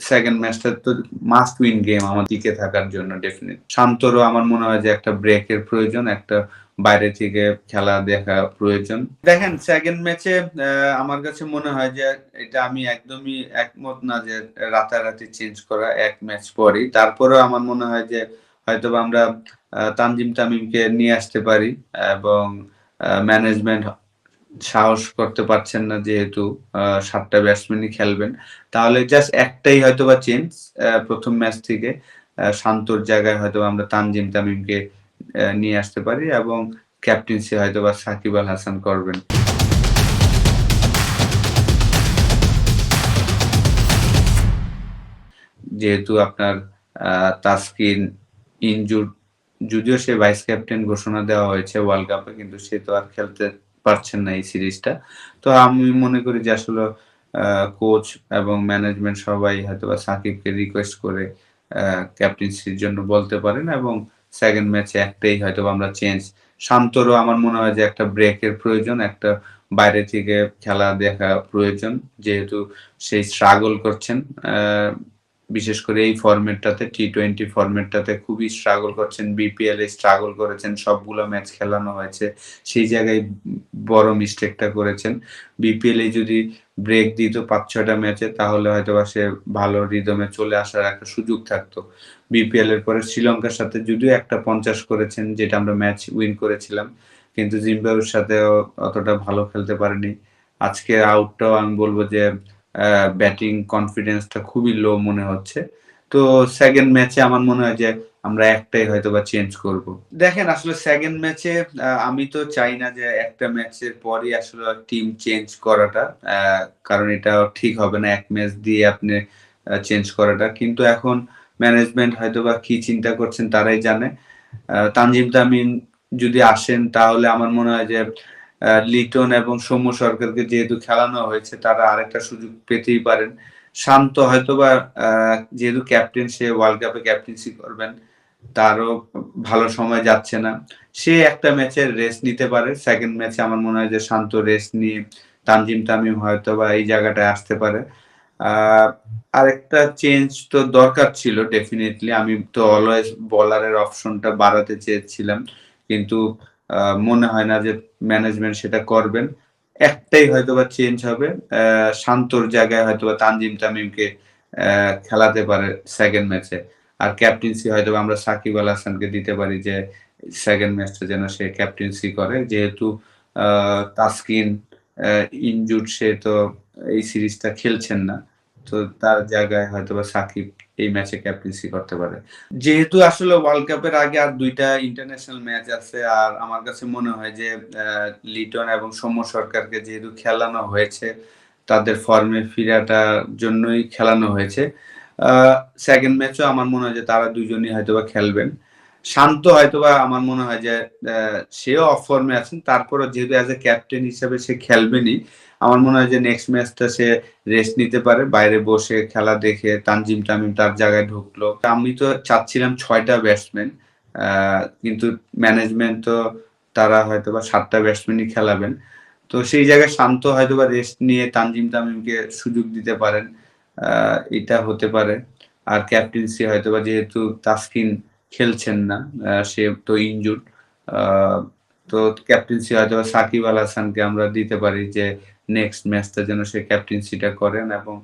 Second ম্যাচটা তো must win game আমার টিকে থাকার জন্য ডেফিনিট। শান্তরও আমার মনে হয় যে একটা ব্রেকের প্রয়োজন, একটা বাইরে থেকে খেলা দেখা প্রয়োজন। দেখেন সেকেন্ড ম্যাচে আমার কাছে মনে হয় যে এটা আমি একদমই একমত না যে রাতারাতি চেঞ্জ করা ১ ম্যাচ পরেই। তারপরেও আমার মনে হয় যে হয়তোবা আমরা তানজিম তামিমকে নিয়ে আসতে পারি এবং ম্যানেজমেন্ট সাহস করতে পারছেন না যেহেতু ৭ টা ব্যাটসম্যানই খেলবেন। তাহলে জাস্ট একটাই হয়তোবা চেঞ্জ ১ম ম্যাচ থেকে শান্তর জায়গায় হয়তোবা আমরা তানজিম তামিমকে নিয়ে আসতে পারি এবং ক্যাপ্টেন্সি হয়তোবা সাকিব আল হাসান করবেন। যেহেতু আপনার আ তাসকিন ইনজুরড, যদিও সে ভাইস ক্যাপ্টেন ঘোষণা দেওয়া হয়েছে ওয়ার্ল্ড কাপে কিন্তু সে তো আর খেলতে পারছেন না এই সিরিজটা। তো আমি মনে করি যে আসলে আ কোচ এবং ম্যানেজমেন্ট সবাই হয়তোবা সাকিবকে রিকোয়েস্ট করে ক্যাপ্টেন্সির জন্য বলতে পারেন এবং সেকেন্ড ম্যাচে একটাই হয়তোবা আমরা চেঞ্জ। শান্তরও আমার মনে হয় যে একটা ব্রেকের প্রয়োজন, একটা বাইরে থেকে খেলা দেখা প্রয়োজন। যেহেতু সে স্ট্রাগল করছেন। আ বিশেষ করে এই ফরম্যাটটাতে টি-20 ফরম্যাটটাতে খুবই স্ট্রাগল করছেন। বিপিএল এ স্ট্রাগল করেছেন। সবগুলো ম্যাচ খেলানো হয়েছে। সেই জায়গায় বড় মিস্টেকটা করেছেন। বিপিএল এ যদি ব্রেক দিত ৫-৬ টা ম্যাচে তাহলে হয়তোবা সে ভালো রিদমে চলে আসার একটা সুযোগ থাকতো। বিপিএল এর পরে শ্রীলঙ্কার সাথে যদিও একটা ৫০ করেছেন যেটা আমরা ম্যাচ উইন করেছিলাম। কিন্তু জিম্বাবুয়ের সাথেও অতটা ভালো খেলতে পারেনি। আজকের আউটটাও আমি বলব যে ব্যাটিং কনফিডেন্সটা খুবই লো মনে হচ্ছে। তো সেকেন্ড ম্যাচে আমার মনে হয় যে আমরা একটাই হয়তোবা চেঞ্জ করব। দেখেন আসলে সেকেন্ড ম্যাচে আমি তো চাই না যে একটা ম্যাচের পরই আসলে টিম চেঞ্জ করাটা। আ কারণ এটা ঠিক হবে না। ১ ম্যাচ দিয়ে আপনি চেঞ্জ করাটা। কিন্তু এখন ম্যানেজমেন্ট হয়তোবা কি চিন্তা করছেন তারাই জানে। তানজিম তামিম যদি আসেন তাহলে আমার মনে হয় যে লিটন এবং সৌম্য সরকারকে যেহেতু খেলানো হয়েছে তারা আরেকটা সুযোগ পেতেই পারেন। শান্ত হয়তোবা আ যেহেতু ক্যাপ্টেন সে ওয়ার্ল্ড কাপে ক্যাপ্টেন্সি করবেন। তারও ভালো সময় যাচ্ছে না। সে একটা ম্যাচের রেস্ট নিতে পারে। সেকেন্ড ম্যাচে আমার মনে হয় যে শান্ত রেস্ট নিয়ে তানজিম তামিম হয়তোবা এই জায়গাটায় আসতে পারে। আ আরেকটা চেঞ্জ তো দরকার ছিল ডেফিনিটলি। আমি তো অলওয়েজ বোলারের অপশনটা বাড়াতে চেয়েছিলাম। কিন্তু আ মনে হয় না যে ম্যানেজমেন্ট সেটা করবেন। একটাই হয়তোবা চেঞ্জ হবে। শান্তর জায়গায় হয়তোবা তানজিম তামিমকে খেলাতে পারে সেকেন্ড ম্যাচে। আর ক্যাপ্টেন্সি হয়তোবা আমরা সাকিব আল হাসানকে দিতে পারি যে সেকেন্ড ম্যাচটা যেন সে ক্যাপ্টেন্সি করে। যেহেতু আ তাসকিন আ ইনজুরড সে তো এই সিরিজটা খেলছেন না। তো তার জায়গায় হয়তোবা সাকিব এই ম্যাচে ক্যাপ্টেন্সি করতে পারে। যেহেতু আসলে ওয়ার্ল্ড কাপের আগে আর ২ টা ইন্টারন্যাশনাল ম্যাচ আছে। আর আমার কাছে মনে হয় যে লিটন এবং সৌম্য সরকারকে যেহেতু খেলানো হয়েছে, তাদের ফর্মে ফিরাটার জন্যই খেলানো হয়েছে। আ সেকেন্ড ম্যাচেও আমার মনে হয় যে তারা দুজনই হয়তোবা খেলবেন। শান্ত হয়তোবা আমার মনে হয় যে সেও অফ ফর্মে আছেন। তারপরেও যেহেতু এজ এ ক্যাপ্টেন হিসেবে সে খেলবেনই। আমার মনে হয় যে নেক্সট ম্যাচটা সে রেস্ট নিতে পারে। বাইরে বসে খেলা দেখে তানজিম তামিম তার জায়গায় ঢুকলো। আমি তো চাচ্ছিলাম ৬ টা ব্যাটসম্যান। আ কিন্তু ম্যানেজমেন্ট তো তারা হয়তোবা ৭ টা ব্যাটসম্যানই খেলাবেন। তো সেই জায়গায় শান্ত হয়তোবা রেস্ট নিয়ে তানজিম তামিমকে সুযোগ দিতে পারেন। আ এটা হতে পারে। আর ক্যাপ্টেন্সি হয়তোবা যেহেতু তাসকিন খেলছেন না, সে তো ইনজুরড। আ তো ক্যাপ্টেন্সি হয়তোবা সাকিব আল হাসানকে আমরা দিতে পারি যে নেক্সট ম্যাচটা যেন সে ক্যাপ্টেন্সিটা করেন এবং